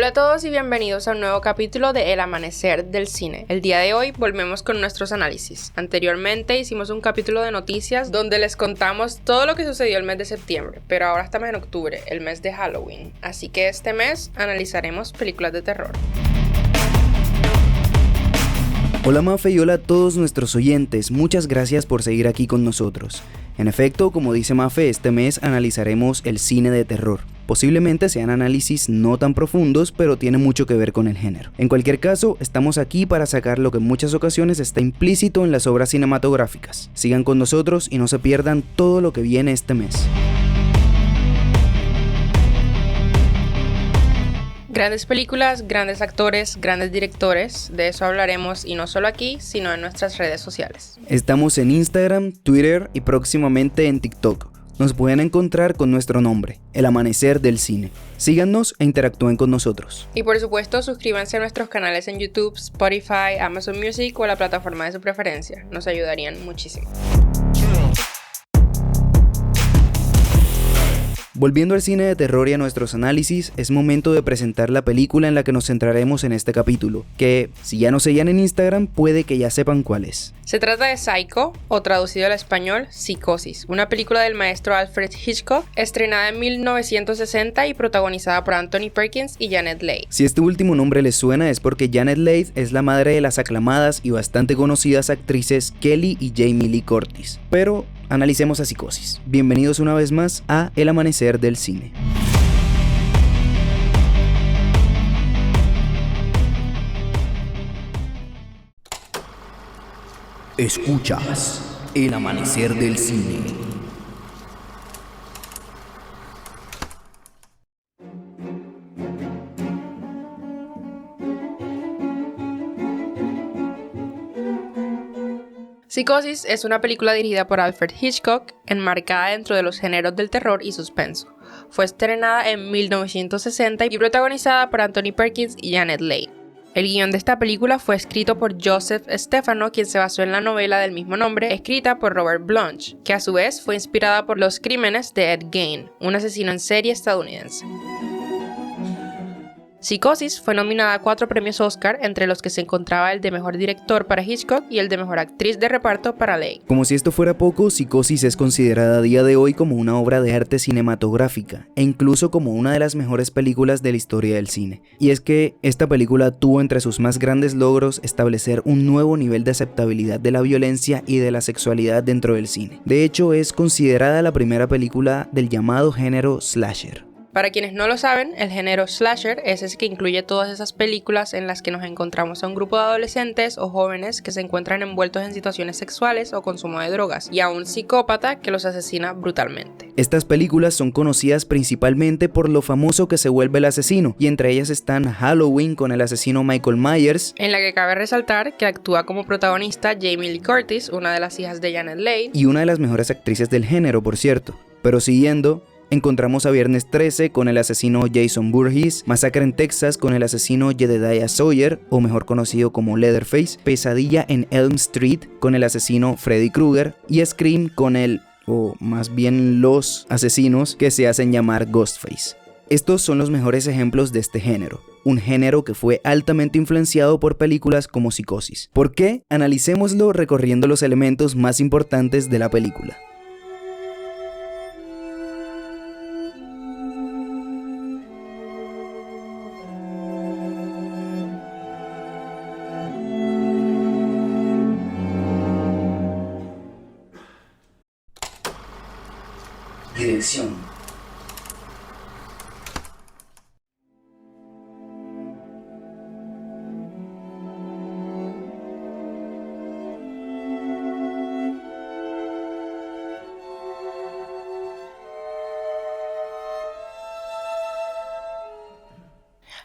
Hola a todos y bienvenidos a un nuevo capítulo de El Amanecer del Cine. El día de hoy volvemos con nuestros análisis. Anteriormente hicimos un capítulo de noticias donde les contamos todo lo que sucedió el mes de septiembre, pero ahora estamos en octubre, el mes de Halloween. Así que este mes analizaremos películas de terror. Hola Mafe y hola a todos nuestros oyentes, muchas gracias por seguir aquí con nosotros. En efecto, como dice Mafe, este mes analizaremos el cine de terror. Posiblemente sean análisis no tan profundos, pero tienen mucho que ver con el género. En cualquier caso, estamos aquí para sacar lo que en muchas ocasiones está implícito en las obras cinematográficas. Sigan con nosotros y no se pierdan todo lo que viene este mes. Grandes películas, grandes actores, grandes directores, de eso hablaremos y no solo aquí, sino en nuestras redes sociales. Estamos en Instagram, Twitter y próximamente en TikTok. Nos pueden encontrar con nuestro nombre, El Amanecer del Cine. Síganos e interactúen con nosotros. Y por supuesto, suscríbanse a nuestros canales en YouTube, Spotify, Amazon Music o a la plataforma de su preferencia. Nos ayudarían muchísimo. Volviendo al cine de terror y a nuestros análisis, es momento de presentar la película en la que nos centraremos en este capítulo, que, si ya nos seguían en Instagram, puede que ya sepan cuál es. Se trata de Psycho, o traducido al español, Psicosis, una película del maestro Alfred Hitchcock, estrenada en 1960 y protagonizada por Anthony Perkins y Janet Leigh. Si este último nombre les suena es porque Janet Leigh es la madre de las aclamadas y bastante conocidas actrices Kelly y Jamie Lee Curtis. Pero analicemos a Psicosis. Bienvenidos una vez más a El Amanecer del Cine. Escuchas El Amanecer del Cine. Psicosis es una película dirigida por Alfred Hitchcock, enmarcada dentro de los géneros del terror y suspenso. Fue estrenada en 1960 y protagonizada por Anthony Perkins y Janet Leigh. El guión de esta película fue escrito por Joseph Stefano, quien se basó en la novela del mismo nombre, escrita por Robert Bloch, que a su vez fue inspirada por los crímenes de Ed Gein, un asesino en serie estadounidense. Psicosis fue nominada a 4 premios Oscar, entre los que se encontraba el de Mejor Director para Hitchcock y el de Mejor Actriz de Reparto para Leigh. Como si esto fuera poco, Psicosis es considerada a día de hoy como una obra de arte cinematográfica, e incluso como una de las mejores películas de la historia del cine. Y es que esta película tuvo entre sus más grandes logros establecer un nuevo nivel de aceptabilidad de la violencia y de la sexualidad dentro del cine. De hecho, es considerada la primera película del llamado género slasher. Para quienes no lo saben, el género slasher es ese que incluye todas esas películas en las que nos encontramos a un grupo de adolescentes o jóvenes que se encuentran envueltos en situaciones sexuales o consumo de drogas, y a un psicópata que los asesina brutalmente. Estas películas son conocidas principalmente por lo famoso que se vuelve el asesino, y entre ellas están Halloween con el asesino Michael Myers, en la que cabe resaltar que actúa como protagonista Jamie Lee Curtis, una de las hijas de Janet Leigh, y una de las mejores actrices del género, por cierto. Pero siguiendo, encontramos a Viernes 13 con el asesino Jason Voorhees, Masacre en Texas con el asesino Jedediah Sawyer, o mejor conocido como Leatherface, Pesadilla en Elm Street con el asesino Freddy Krueger, y Scream con o más bien los asesinos que se hacen llamar Ghostface. Estos son los mejores ejemplos de este género, un género que fue altamente influenciado por películas como Psicosis. ¿Por qué? Analicémoslo recorriendo los elementos más importantes de la película. Dirección.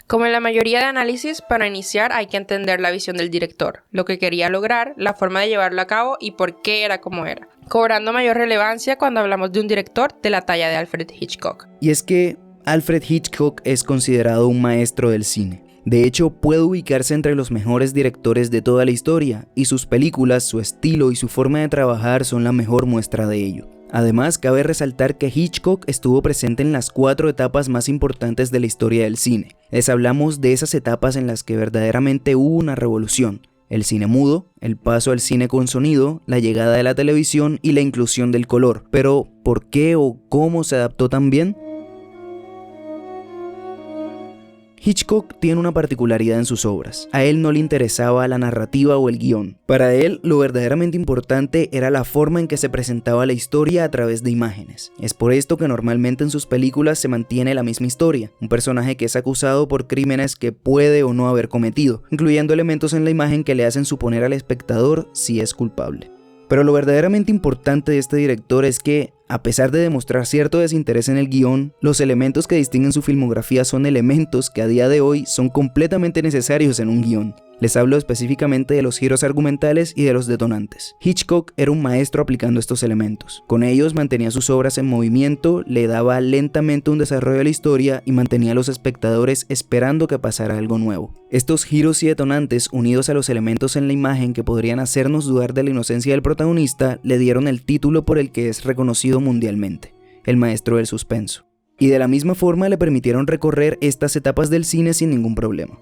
Como en la mayoría de análisis, para iniciar hay que entender la visión del director, lo que quería lograr, la forma de llevarlo a cabo y por qué era como era, cobrando mayor relevancia cuando hablamos de un director de la talla de Alfred Hitchcock. Y es que Alfred Hitchcock es considerado un maestro del cine. De hecho, puede ubicarse entre los mejores directores de toda la historia, y sus películas, su estilo y su forma de trabajar son la mejor muestra de ello. Además, cabe resaltar que Hitchcock estuvo presente en las 4 etapas más importantes de la historia del cine. Les hablamos de esas etapas en las que verdaderamente hubo una revolución: el cine mudo, el paso al cine con sonido, la llegada de la televisión y la inclusión del color. Pero, ¿por qué o cómo se adaptó tan bien? Hitchcock tiene una particularidad en sus obras. A él no le interesaba la narrativa o el guión. Para él, lo verdaderamente importante era la forma en que se presentaba la historia a través de imágenes. Es por esto que normalmente en sus películas se mantiene la misma historia: un personaje que es acusado por crímenes que puede o no haber cometido, incluyendo elementos en la imagen que le hacen suponer al espectador si es culpable. Pero lo verdaderamente importante de este director es que, a pesar de demostrar cierto desinterés en el guión, los elementos que distinguen su filmografía son elementos que a día de hoy son completamente necesarios en un guión. Les hablo específicamente de los giros argumentales y de los detonantes. Hitchcock era un maestro aplicando estos elementos. Con ellos mantenía sus obras en movimiento, le daba lentamente un desarrollo a la historia y mantenía a los espectadores esperando que pasara algo nuevo. Estos giros y detonantes, unidos a los elementos en la imagen que podrían hacernos dudar de la inocencia del protagonista, le dieron el título por el que es reconocido mundialmente: el maestro del suspenso. Y de la misma forma le permitieron recorrer estas etapas del cine sin ningún problema.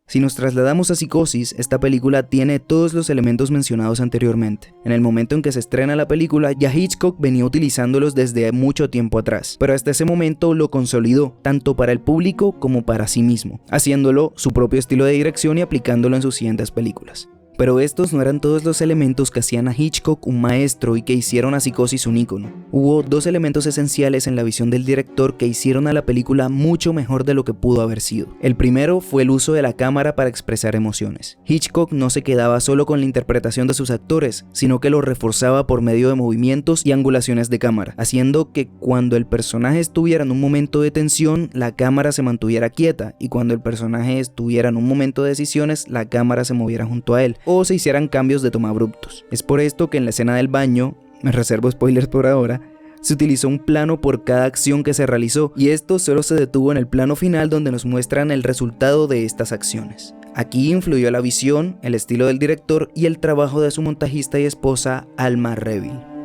Si nos trasladamos a Psicosis, esta película tiene todos los elementos mencionados anteriormente. En el momento en que se estrena la película, ya Hitchcock venía utilizándolos desde mucho tiempo atrás, pero hasta ese momento lo consolidó, tanto para el público como para sí mismo, haciéndolo su propio estilo de dirección y aplicándolo en sus siguientes películas. Pero estos no eran todos los elementos que hacían a Hitchcock un maestro y que hicieron a Psicosis un ícono. Hubo 2 elementos esenciales en la visión del director que hicieron a la película mucho mejor de lo que pudo haber sido. El primero fue el uso de la cámara para expresar emociones. Hitchcock no se quedaba solo con la interpretación de sus actores, sino que lo reforzaba por medio de movimientos y angulaciones de cámara, haciendo que cuando el personaje estuviera en un momento de tensión, la cámara se mantuviera quieta, y cuando el personaje estuviera en un momento de decisiones, la cámara se moviera junto a él, o se hicieran cambios de toma abruptos. Es por esto que en la escena del baño, me reservo spoilers por ahora, se utilizó un plano por cada acción que se realizó, y esto solo se detuvo en el plano final donde nos muestran el resultado de estas acciones. Aquí influyó la visión, el estilo del director y el trabajo de su montajista y esposa, Alma Reville.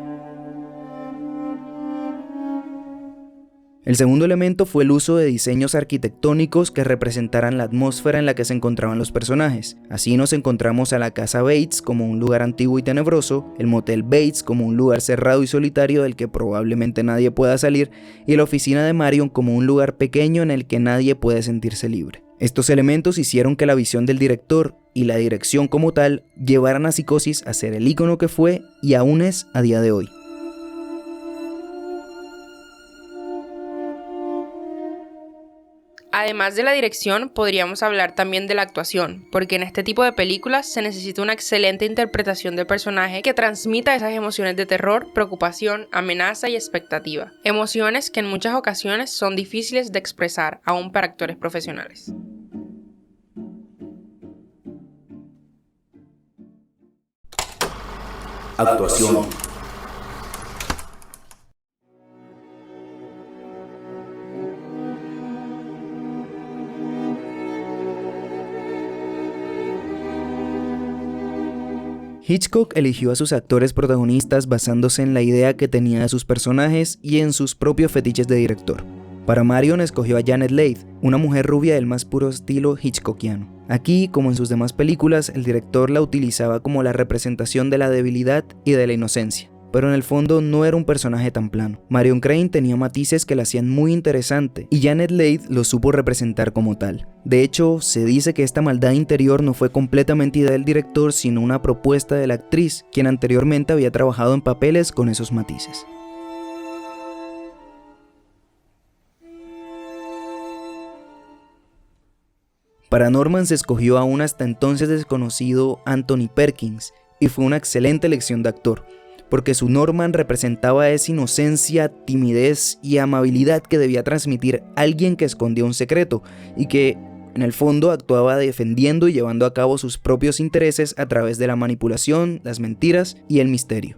El segundo elemento fue el uso de diseños arquitectónicos que representaran la atmósfera en la que se encontraban los personajes. Así nos encontramos a la casa Bates como un lugar antiguo y tenebroso, el motel Bates como un lugar cerrado y solitario del que probablemente nadie pueda salir, y la oficina de Marion como un lugar pequeño en el que nadie puede sentirse libre. Estos elementos hicieron que la visión del director y la dirección como tal llevaran a Psicosis a ser el ícono que fue y aún es a día de hoy. Además de la dirección, podríamos hablar también de la actuación, porque en este tipo de películas se necesita una excelente interpretación del personaje que transmita esas emociones de terror, preocupación, amenaza y expectativa. Emociones que en muchas ocasiones son difíciles de expresar, aún para actores profesionales. Actuación. Hitchcock eligió a sus actores protagonistas basándose en la idea que tenía de sus personajes y en sus propios fetiches de director. Para Marion escogió a Janet Leigh, una mujer rubia del más puro estilo hitchcockiano. Aquí, como en sus demás películas, el director la utilizaba como la representación de la debilidad y de la inocencia, pero en el fondo no era un personaje tan plano. Marion Crane tenía matices que la hacían muy interesante, y Janet Leigh lo supo representar como tal. De hecho, se dice que esta maldad interior no fue completamente idea del director, sino una propuesta de la actriz, quien anteriormente había trabajado en papeles con esos matices. Para Norman se escogió a un hasta entonces desconocido Anthony Perkins, y fue una excelente elección de actor, porque su Norman representaba esa inocencia, timidez y amabilidad que debía transmitir alguien que escondía un secreto, y que en el fondo actuaba defendiendo y llevando a cabo sus propios intereses a través de la manipulación, las mentiras y el misterio.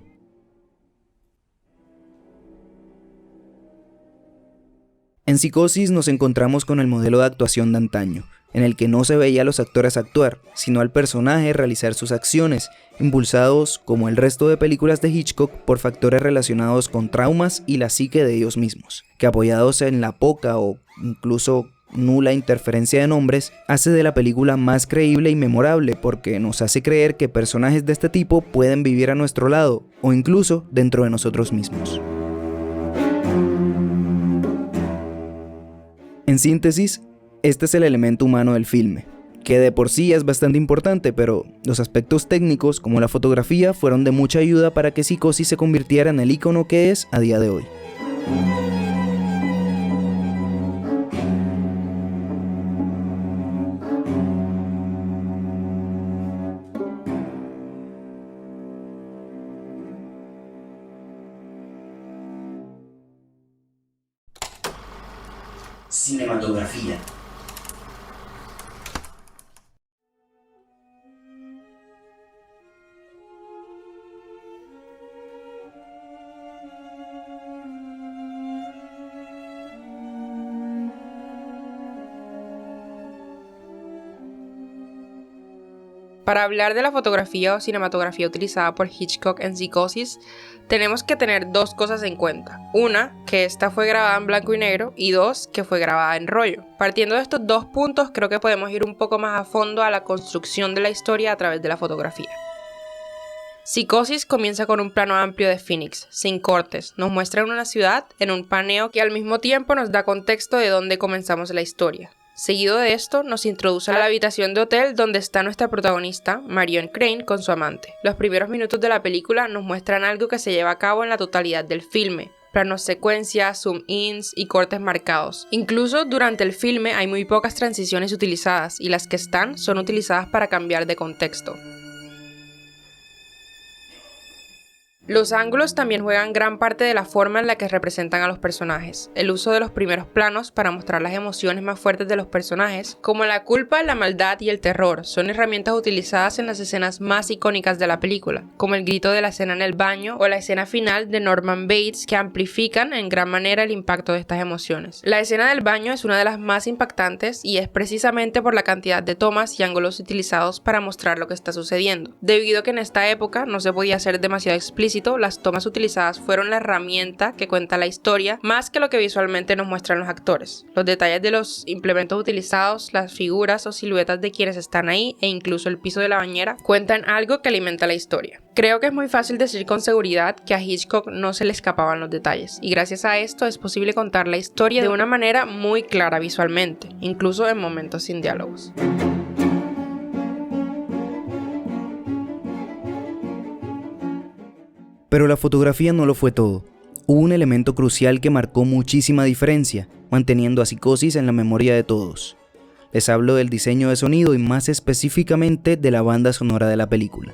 En Psicosis nos encontramos con el modelo de actuación de antaño. en el que no se veía a los actores actuar, sino al personaje realizar sus acciones, impulsados, como el resto de películas de Hitchcock, por factores relacionados con traumas y la psique de ellos mismos, que apoyados en la poca o incluso nula interferencia de nombres, hace de la película más creíble y memorable porque nos hace creer que personajes de este tipo pueden vivir a nuestro lado o incluso dentro de nosotros mismos. En síntesis, este es el elemento humano del filme, que de por sí es bastante importante, pero los aspectos técnicos como la fotografía fueron de mucha ayuda para que Psicosis se convirtiera en el ícono que es a día de hoy. Cinematografía. Para hablar de la fotografía o cinematografía utilizada por Hitchcock en Psicosis, tenemos que tener dos cosas en cuenta. Una, que esta fue grabada en blanco y negro, y dos, que fue grabada en rollo. Partiendo de estos dos puntos, creo que podemos ir un poco más a fondo a la construcción de la historia a través de la fotografía. Psicosis comienza con un plano amplio de Phoenix, sin cortes. Nos muestra una ciudad en un paneo que al mismo tiempo nos da contexto de dónde comenzamos la historia. Seguido de esto, nos introduce a la habitación de hotel donde está nuestra protagonista, Marion Crane, con su amante. Los primeros minutos de la película nos muestran algo que se lleva a cabo en la totalidad del filme. Planos secuencia, zoom-ins y cortes marcados. Incluso durante el filme hay muy pocas transiciones utilizadas y las que están son utilizadas para cambiar de contexto. Los ángulos también juegan gran parte de la forma en la que representan a los personajes. El uso de los primeros planos para mostrar las emociones más fuertes de los personajes, como la culpa, la maldad y el terror, son herramientas utilizadas en las escenas más icónicas de la película, como el grito de la escena en el baño o la escena final de Norman Bates, que amplifican en gran manera el impacto de estas emociones. La escena del baño es una de las más impactantes y es precisamente por la cantidad de tomas y ángulos utilizados para mostrar lo que está sucediendo. Debido a que en esta época no se podía hacer demasiado explícito, las tomas utilizadas fueron la herramienta que cuenta la historia más que lo que visualmente nos muestran los actores. Los detalles de los implementos utilizados, las figuras o siluetas de quienes están ahí e incluso el piso de la bañera cuentan algo que alimenta la historia. Creo que es muy fácil decir con seguridad que a Hitchcock no se le escapaban los detalles, y gracias a esto es posible contar la historia de una manera muy clara visualmente, incluso en momentos sin diálogos. Pero la fotografía no lo fue todo. Hubo un elemento crucial que marcó muchísima diferencia, manteniendo a Psicosis en la memoria de todos. Les hablo del diseño de sonido y más específicamente de la banda sonora de la película.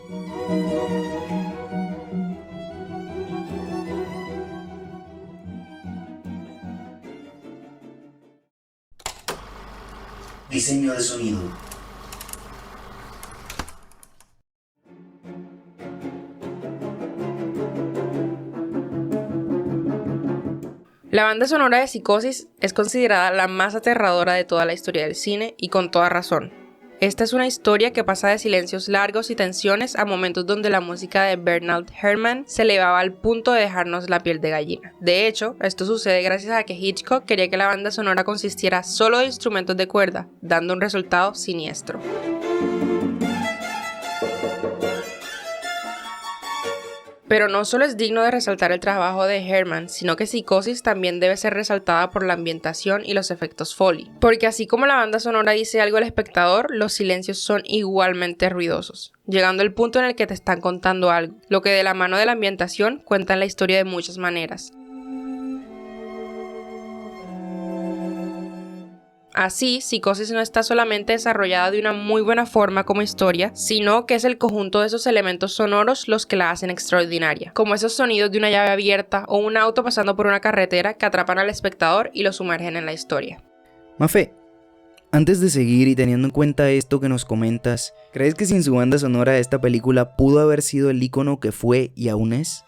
Diseño de sonido. La banda sonora de Psicosis es considerada la más aterradora de toda la historia del cine y con toda razón. Esta es una historia que pasa de silencios largos y tensiones a momentos donde la música de Bernard Herrmann se elevaba al punto de dejarnos la piel de gallina. De hecho, esto sucede gracias a que Hitchcock quería que la banda sonora consistiera solo de instrumentos de cuerda, dando un resultado siniestro. Pero no solo es digno de resaltar el trabajo de Herrmann, sino que Psicosis también debe ser resaltada por la ambientación y los efectos Foley. Porque así como la banda sonora dice algo al espectador, los silencios son igualmente ruidosos, llegando al punto en el que te están contando algo, lo que de la mano de la ambientación cuentan la historia de muchas maneras. Así, Psicosis no está solamente desarrollada de una muy buena forma como historia, sino que es el conjunto de esos elementos sonoros los que la hacen extraordinaria, como esos sonidos de una llave abierta o un auto pasando por una carretera que atrapan al espectador y lo sumergen en la historia. Mafe, antes de seguir y teniendo en cuenta esto que nos comentas, ¿crees que sin su banda sonora esta película pudo haber sido el ícono que fue y aún es?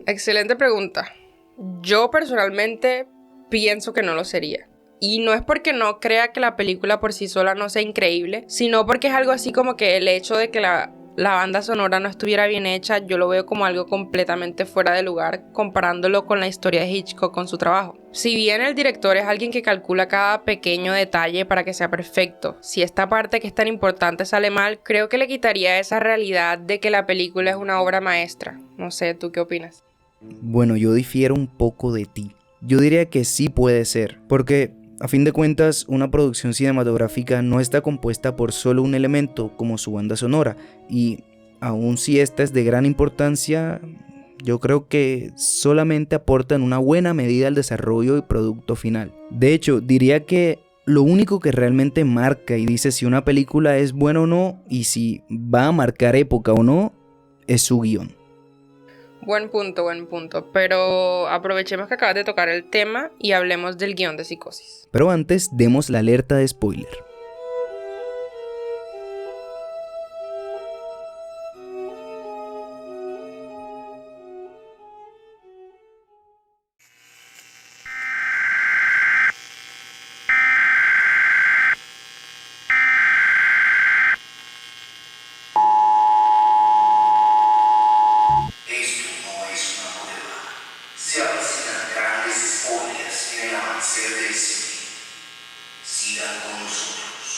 Excelente pregunta. Yo personalmente pienso que no lo sería. Y no es porque no crea que la película por sí sola no sea increíble, sino porque es algo así como que el hecho de que la banda sonora no estuviera bien hecha, yo lo veo como algo completamente fuera de lugar comparándolo con la historia de Hitchcock con su trabajo. Si bien el director es alguien que calcula cada pequeño detalle para que sea perfecto, si esta parte que es tan importante sale mal, creo que le quitaría esa realidad de que la película es una obra maestra. No sé, ¿tú qué opinas? Bueno, yo difiero un poco de ti. Yo diría que sí puede ser, porque a fin de cuentas una producción cinematográfica no está compuesta por solo un elemento como su banda sonora, y aun si esta es de gran importancia, yo creo que solamente aportan una buena medida al desarrollo y producto final. De hecho, diría que lo único que realmente marca y dice si una película es buena o no y si va a marcar época o no, es su guión. Buen punto, pero aprovechemos que acabas de tocar el tema y hablemos del guión de Psicosis. Pero antes, demos la alerta de spoiler. Esto no es una prueba. Se avecinan grandes spoilers en el amanecer del cine. Sigan con nosotros.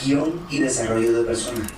Guión y desarrollo de personaje.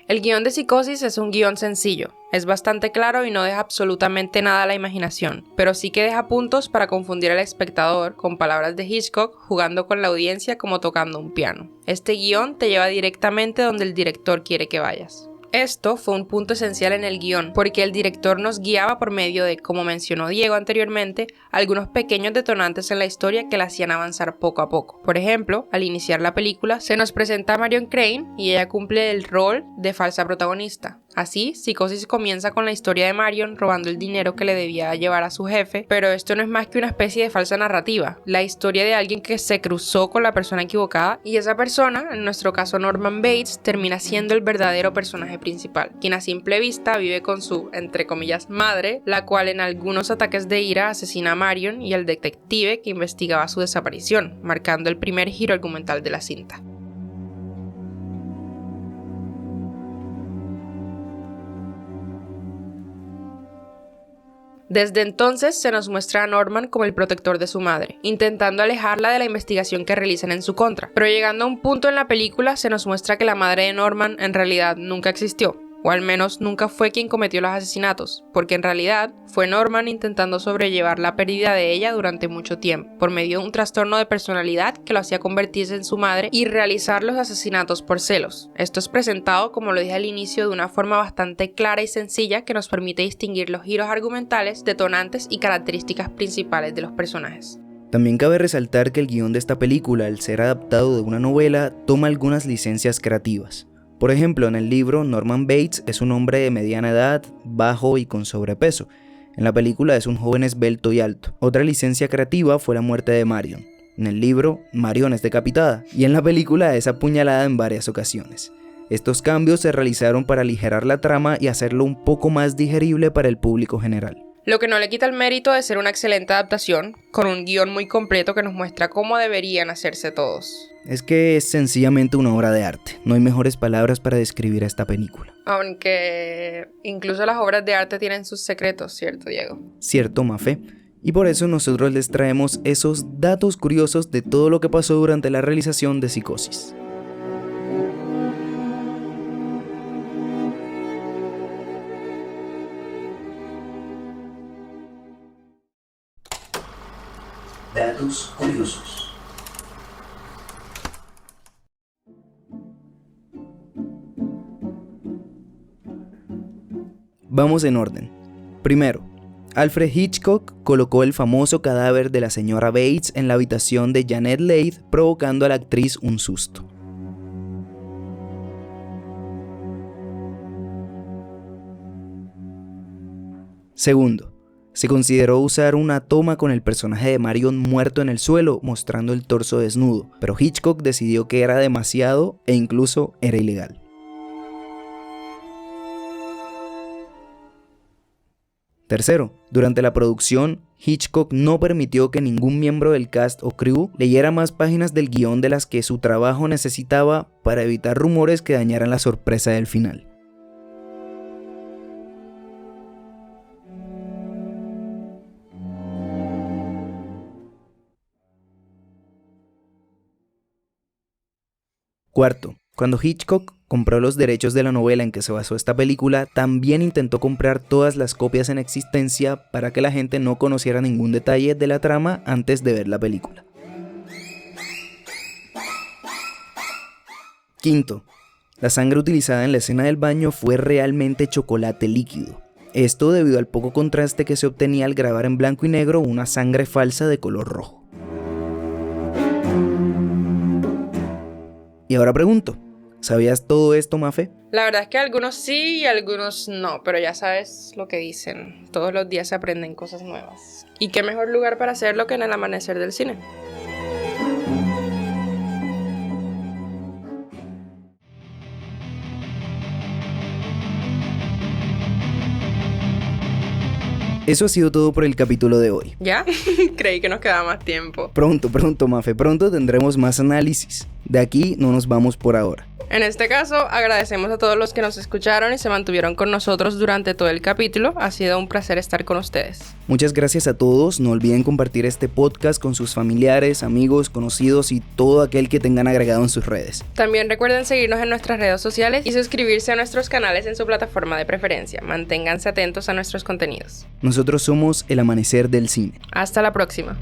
El guión de Psicosis es un guión sencillo, es bastante claro y no deja absolutamente nada a la imaginación, pero sí que deja puntos para confundir al espectador con palabras de Hitchcock jugando con la audiencia como tocando un piano. Este guión te lleva directamente donde el director quiere que vayas. Esto fue un punto esencial en el guión, porque el director nos guiaba por medio de, como mencionó Diego anteriormente, algunos pequeños detonantes en la historia que la hacían avanzar poco a poco. Por ejemplo, al iniciar la película, se nos presenta a Marion Crane y ella cumple el rol de falsa protagonista. Así, Psicosis comienza con la historia de Marion robando el dinero que le debía llevar a su jefe, pero esto no es más que una especie de falsa narrativa, la historia de alguien que se cruzó con la persona equivocada y esa persona, en nuestro caso Norman Bates, termina siendo el verdadero personaje principal, quien a simple vista vive con su, entre comillas, madre, la cual en algunos ataques de ira asesina a Marion y al detective que investigaba su desaparición, marcando el primer giro argumental de la cinta. Desde entonces se nos muestra a Norman como el protector de su madre, intentando alejarla de la investigación que realizan en su contra. Pero llegando a un punto en la película se nos muestra que la madre de Norman en realidad nunca existió, o al menos nunca fue quien cometió los asesinatos, porque en realidad fue Norman intentando sobrellevar la pérdida de ella durante mucho tiempo, por medio de un trastorno de personalidad que lo hacía convertirse en su madre y realizar los asesinatos por celos. Esto es presentado, como lo dije al inicio, de una forma bastante clara y sencilla que nos permite distinguir los giros argumentales, detonantes y características principales de los personajes. También cabe resaltar que el guión de esta película, al ser adaptado de una novela, toma algunas licencias creativas. Por ejemplo, en el libro, Norman Bates es un hombre de mediana edad, bajo y con sobrepeso. En la película es un joven esbelto y alto. Otra licencia creativa fue la muerte de Marion. En el libro, Marion es decapitada y en la película es apuñalada en varias ocasiones. Estos cambios se realizaron para aligerar la trama y hacerlo un poco más digerible para el público general. Lo que no le quita el mérito de ser una excelente adaptación, con un guión muy completo que nos muestra cómo deberían hacerse todos. Es que es sencillamente una obra de arte. No hay mejores palabras para describir a esta película. Aunque incluso las obras de arte tienen sus secretos, ¿cierto, Diego? Cierto, Mafe. Y por eso nosotros les traemos esos datos curiosos de todo lo que pasó durante la realización de Psicosis. Datos curiosos. Vamos en orden. Primero, Alfred Hitchcock colocó el famoso cadáver de la señora Bates en la habitación de Janet Leigh, provocando a la actriz un susto. Segundo, se consideró usar una toma con el personaje de Marion muerto en el suelo, mostrando el torso desnudo, pero Hitchcock decidió que era demasiado e incluso era ilegal. Tercero, durante la producción, Hitchcock no permitió que ningún miembro del cast o crew leyera más páginas del guión de las que su trabajo necesitaba para evitar rumores que dañaran la sorpresa del final. Cuarto, cuando Hitchcock compró los derechos de la novela en que se basó esta película, también intentó comprar todas las copias en existencia para que la gente no conociera ningún detalle de la trama antes de ver la película. Quinto, la sangre utilizada en la escena del baño fue realmente chocolate líquido. Esto debido al poco contraste que se obtenía al grabar en blanco y negro una sangre falsa de color rojo. Y ahora pregunto, ¿sabías todo esto, Mafe? La verdad es que algunos sí y algunos no, pero ya sabes lo que dicen. Todos los días se aprenden cosas nuevas. ¿Y qué mejor lugar para hacerlo que en el amanecer del cine? Eso ha sido todo por el capítulo de hoy. ¿Ya? Creí que nos quedaba más tiempo. Pronto, Mafe, pronto tendremos más análisis. De aquí no nos vamos por ahora. En este caso, agradecemos a todos los que nos escucharon y se mantuvieron con nosotros durante todo el capítulo. Ha sido un placer estar con ustedes. Muchas gracias a todos. No olviden compartir este podcast con sus familiares, amigos, conocidos y todo aquel que tengan agregado en sus redes. También recuerden seguirnos en nuestras redes sociales y suscribirse a nuestros canales en su plataforma de preferencia. Manténganse atentos a nuestros contenidos. Nosotros somos El Amanecer del Cine. Hasta la próxima.